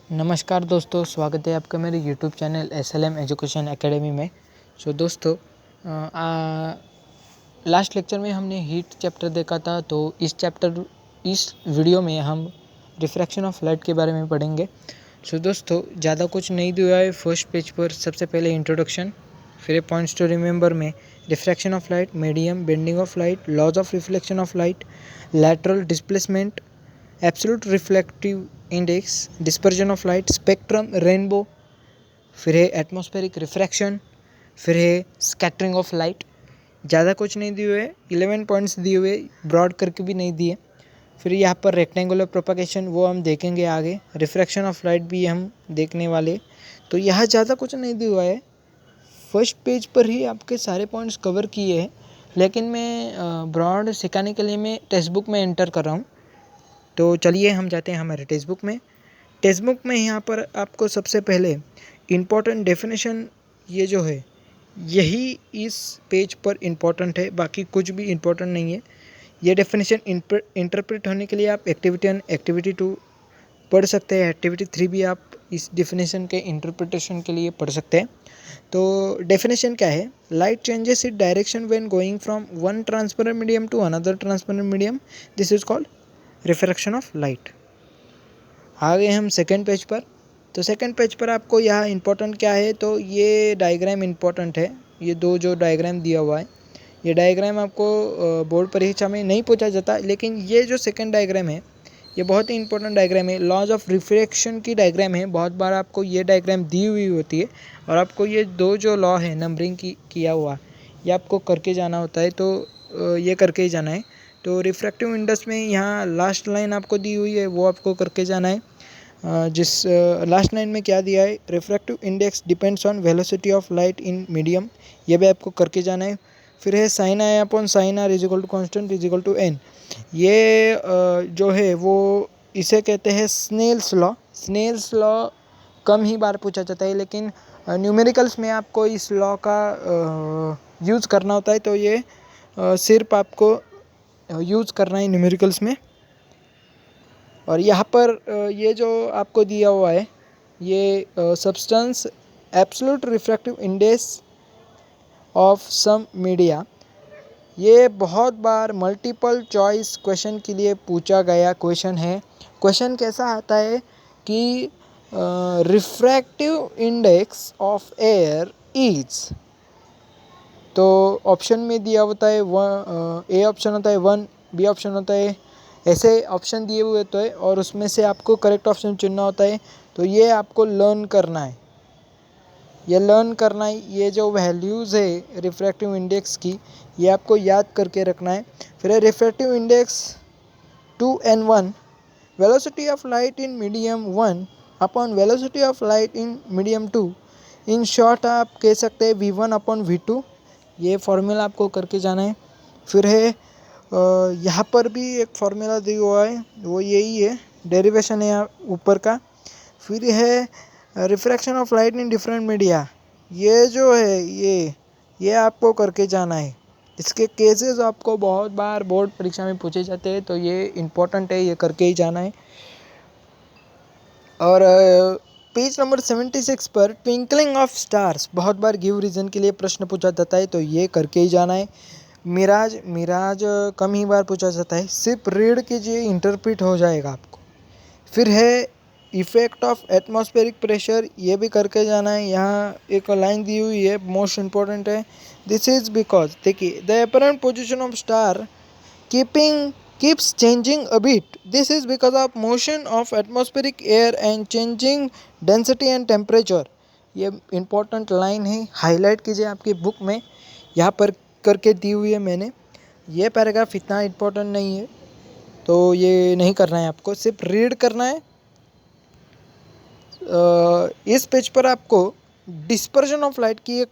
नमस्कार दोस्तों, स्वागत है आपका मेरे YouTube channel SLM education academy में। दोस्तों, लास्ट लेक्चर में हमने हीट चैप्टर देखा था। तो इस वीडियो में हम रिफ्रैक्शन ऑफ लाइट के बारे में पढ़ेंगे। दोस्तों, ज़्यादा कुछ नहीं दिया है। फर्स्ट पेज पर सबसे पहले इंट्रोडक्शन, फिर पॉइंट्स टू रिमेंबर में refraction of light, medium, bending of light, laws of reflection of light, lateral displacement, absolute reflective index, dispersion of light, spectrum, rainbow, फिर है एटमॉस्फेरिक रिफ्रैक्शन, फिर है स्कैटरिंग ऑफ लाइट। ज़्यादा कुछ नहीं दिए हुए, 11 पॉइंट्स दिए हुए, ब्रॉड करके भी नहीं दिए। फिर यहाँ पर रेक्टेंगुलर प्रोपगेशन वो हम देखेंगे आगे, रिफ्रैक्शन ऑफ लाइट भी हम देखने वाले। तो यहाँ ज़्यादा कुछ नहीं दिया हुआ है। फर्स्ट पेज पर ही आपके सारे पॉइंट्स कवर किए हैं, लेकिन मैं ब्रॉड सिखाने के लिए मैं टेक्स्ट बुक में एंटर कर रहा हूँ। तो चलिए हम जाते हैं हमारे टेक्स्ट बुक में। टेक्स्ट बुक में यहाँ पर आपको सबसे पहले इम्पोर्टेंट डेफिनेशन ये जो है यही इस पेज पर इम्पोर्टेंट है, बाकी कुछ भी इम्पोर्टेंट नहीं है। ये डेफिनेशन इंटरप्रेट होने के लिए आप एक्टिविटी 1, एक्टिविटी 2 पढ़ सकते हैं। एक्टिविटी 3 भी आप इस डेफिनेशन के इंटरप्रिटेशन के लिए पढ़ सकते हैं। तो डेफिनेशन क्या है? Light changes it direction when going from one transparent medium to another transparent medium. This is called refraction of light. आ गए हम सेकेंड पेज पर। तो सेकेंड पेज पर आपको यहाँ इम्पोर्टेंट क्या है? तो ये डायग्राम इम्पोर्टेंट है। ये दो जो डायग्राम दिया हुआ है, ये डायग्राम आपको बोर्ड परीक्षा में नहीं पूछा जाता, लेकिन ये जो सेकेंड डायग्राम है ये बहुत ही इंपॉर्टेंट डायग्राम है। लॉज ऑफ रिफ्रैक्शन की डायग्राम है। बहुत बार आपको ये डायग्राम दी हुई होती है और आपको ये दो जो लॉ है नंबरिंग की किया हुआ, ये आपको करके जाना होता है। तो ये करके ही जाना है। तो रिफ्रैक्टिव इंडेक्स में यहाँ लास्ट लाइन आपको दी हुई है, वो आपको करके जाना है। जिस लास्ट लाइन में क्या दिया है? Refractive index depends on velocity of light in medium, ये भी आपको करके जाना है। फिर है sine i upon sine r is equal to constant is equal to n. ये जो है वो इसे कहते हैं स्नेल्स लॉ। स्नेल्स लॉ कम ही बार पूछा जाता है, लेकिन न्यूमेरिकल्स में आपको इस लॉ का यूज़ करना होता है। तो ये सिर्फ आपको यूज़ करना है न्यूमेरिकल्स में। और यहाँ पर ये जो आपको दिया हुआ है ये substance absolute refractive index of some media, ये बहुत बार मल्टीपल चॉइस क्वेश्चन के लिए पूछा गया क्वेश्चन है। क्वेश्चन कैसा आता है कि refractive index of air is, तो ऑप्शन में दिया होता है ए ऑप्शन होता है 1, बी ऑप्शन होता है, ऐसे ऑप्शन दिए हुए होते हैं और उसमें से आपको करेक्ट ऑप्शन चुनना होता है। तो ये आपको लर्न करना है, ये जो वैल्यूज़ है रिफ्रैक्टिव इंडेक्स की, ये आपको याद करके रखना है। फिर refractive index 2n1, velocity of light in medium 1 upon velocity of light in medium 2। In short आप कह सकते हैं v1 अपॉन v2। ये फॉर्मूला आपको करके जाना है। फिर है यहाँ पर भी एक फार्मूला दिया हुआ है, वो यही है, डेरिवेशन है यहाँ ऊपर का। फिर है refraction of light in different media, ये जो है ये आपको करके जाना है। इसके केसेस आपको बहुत बार बोर्ड परीक्षा में पूछे जाते हैं, तो ये इम्पोर्टेंट है, ये करके ही जाना है। और पेज नंबर 76 पर ट्विंकलिंग ऑफ स्टार्स बहुत बार गिव रीज़न के लिए प्रश्न पूछा जाता है, तो ये करके ही जाना है। मिराज कम ही बार पूछा जाता है, सिर्फ रीड कीजिए, इंटरप्रेट हो जाएगा आपको। फिर है इफेक्ट ऑफ एटमॉस्फेरिक प्रेशर, ये भी करके जाना है। यहाँ एक लाइन दी हुई है, मोस्ट इम्पोर्टेंट है। दिस इज बिकॉज, देखिए, the apparent position of star keeps changing a bit. This is because of motion of atmospheric air and changing density and temperature. ये इम्पोर्टेंट लाइन है, हाईलाइट कीजिए आपकी book में, यहाँ पर करके दी हुई है मैंने। ये पैराग्राफ इतना इम्पोर्टेंट नहीं है, तो ये नहीं करना है आपको, सिर्फ रीड करना है। इस पेज पर आपको डिस्पर्जन ऑफ लाइट की एक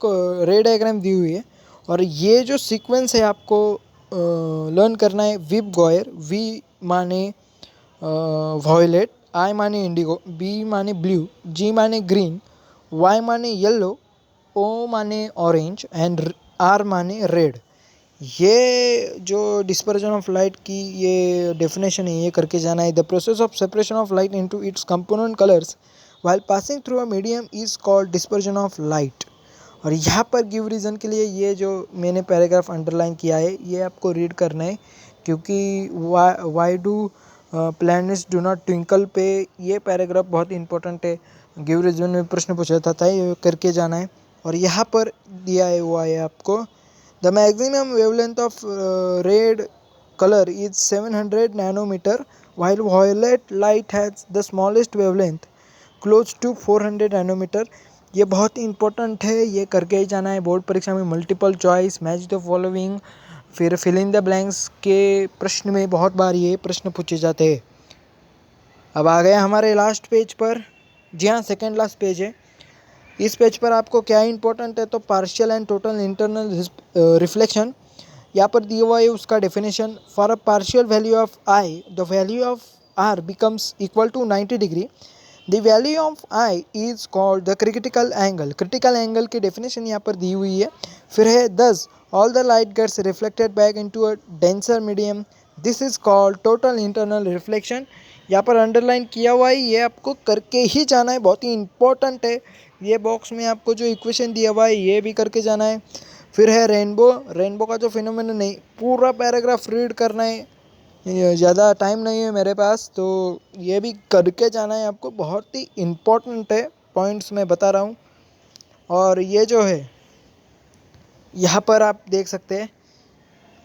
रे डायग्राम दी हुई है, और ये जो सीक्वेंस है आपको लर्न करना है। विप गॉयर, वी माने वॉयलेट, आई माने इंडिगो, बी माने ब्लू, जी माने ग्रीन, वाई माने येलो, ओ माने ऑरेंज एंड आर माने रेड। ये जो डिस्पर्जन ऑफ लाइट की ये डेफिनेशन है, ये करके जाना है। The process of separation of light into its component colours while passing through a medium is called dispersion of light. और यहाँ पर गिव रीज़न के लिए ये जो मैंने पैराग्राफ अंडरलाइन किया है ये आपको रीड करना है, क्योंकि why do planets do not twinkle पे ये पैराग्राफ बहुत इंपॉर्टेंट है। गिव रीज़न में प्रश्न पूछा था ये करके जाना है। और यहाँ पर दिया है हुआ है आपको the maximum wavelength of red colour is 700 nanometre while violet light has the smallest wavelength close to 400 nanometre. ये बहुत ही इंपॉर्टेंट है, ये करके ही जाना है। बोर्ड परीक्षा में multiple choice, match the following, फिर फिल इन द ब्लैंक्स के प्रश्न में बहुत बार ये प्रश्न पूछे जाते हैं। अब आ गया हमारे लास्ट पेज पर। जी हाँ, सेकेंड लास्ट पेज है। इस पेज पर आपको क्या इंपॉर्टेंट है तो partial and total internal reflection यहाँ पर दिया हुआ है उसका definition. For a partial value of i the value of r becomes equal to 90 degree. The value of i is called the critical angle. Critical angle की definition यहाँ पर दी हुई है। फिर है thus all the light gets reflected back into a denser medium, this is called total internal reflection. यहाँ पर अंडरलाइन किया हुआ है, ये आपको करके ही जाना है, बहुत ही इंपॉर्टेंट है। ये बॉक्स में आपको जो इक्वेशन दिया हुआ है ये भी करके जाना है। फिर है रेनबो का जो फिनोमेनन नहीं, पूरा पैराग्राफ रीड करना है, ज़्यादा टाइम नहीं है मेरे पास, तो ये भी करके जाना है आपको, बहुत ही इम्पोर्टेंट है, पॉइंट्स मैं बता रहा हूँ। और ये जो है यहाँ पर आप देख सकते हैं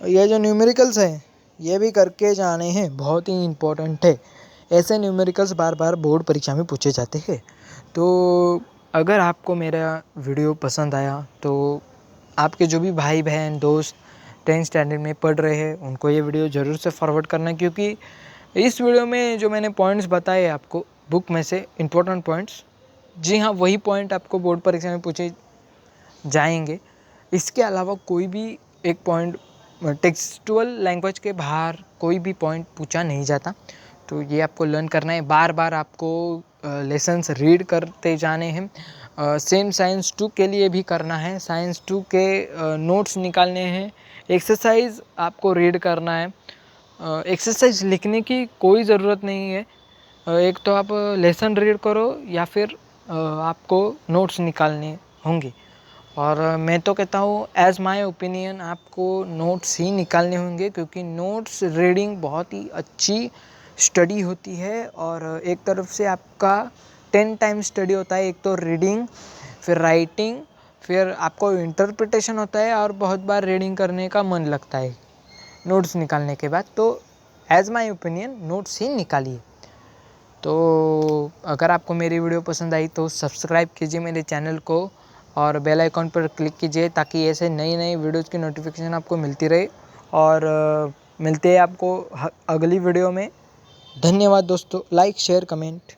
ये जो न्यूमेरिकल्स हैं ये भी करके जाने हैं, बहुत ही इम्पोर्टेंट है। ऐसे न्यूमेरिकल्स बार बार बोर्ड परीक्षा में पूछे जाते हैं। तो अगर आपको मेरा वीडियो पसंद आया तो आपके जो भी भाई बहन दोस्त 10th स्टैंडर्ड में पढ़ रहे हैं उनको ये वीडियो ज़रूर से फॉरवर्ड करना, क्योंकि इस वीडियो में जो मैंने पॉइंट्स बताए आपको बुक में से इम्पोर्टेंट पॉइंट्स, जी हाँ वही पॉइंट आपको बोर्ड परीक्षा में पूछे जाएंगे। इसके अलावा कोई भी एक पॉइंट टेक्सचुअल लैंग्वेज के बाहर कोई भी पॉइंट पूछा नहीं जाता। तो ये आपको लर्न करना है, बार बार आपको लेसन्स रीड करते जाने हैं। सेम साइंस 2 के लिए भी करना है, साइंस 2 के नोट्स निकालने हैं, एक्सरसाइज आपको रीड करना है। एक्सरसाइज लिखने की कोई ज़रूरत नहीं है, एक तो आप लेसन रीड करो या फिर आपको नोट्स निकालने होंगे। और मैं तो कहता हूँ एज़ माय ओपिनियन आपको नोट्स ही निकालने होंगे, क्योंकि नोट्स रीडिंग बहुत ही अच्छी स्टडी होती है। और एक तरफ से आपका 10 टाइम स्टडी होता है, एक तो रीडिंग, फिर राइटिंग, फिर आपको इंटरप्रिटेशन होता है, और बहुत बार रीडिंग करने का मन लगता है नोट्स निकालने के बाद। तो एज़ माय ओपिनियन नोट्स ही निकालिए। तो अगर आपको मेरी वीडियो पसंद आई तो सब्सक्राइब कीजिए मेरे चैनल को और बेल आइकॉन पर क्लिक कीजिए, ताकि ऐसे नई नई वीडियोज़ की नोटिफिकेशन आपको मिलती रहे। और मिलते हैं आपको अगली वीडियो में। धन्यवाद दोस्तों, लाइक शेयर कमेंट।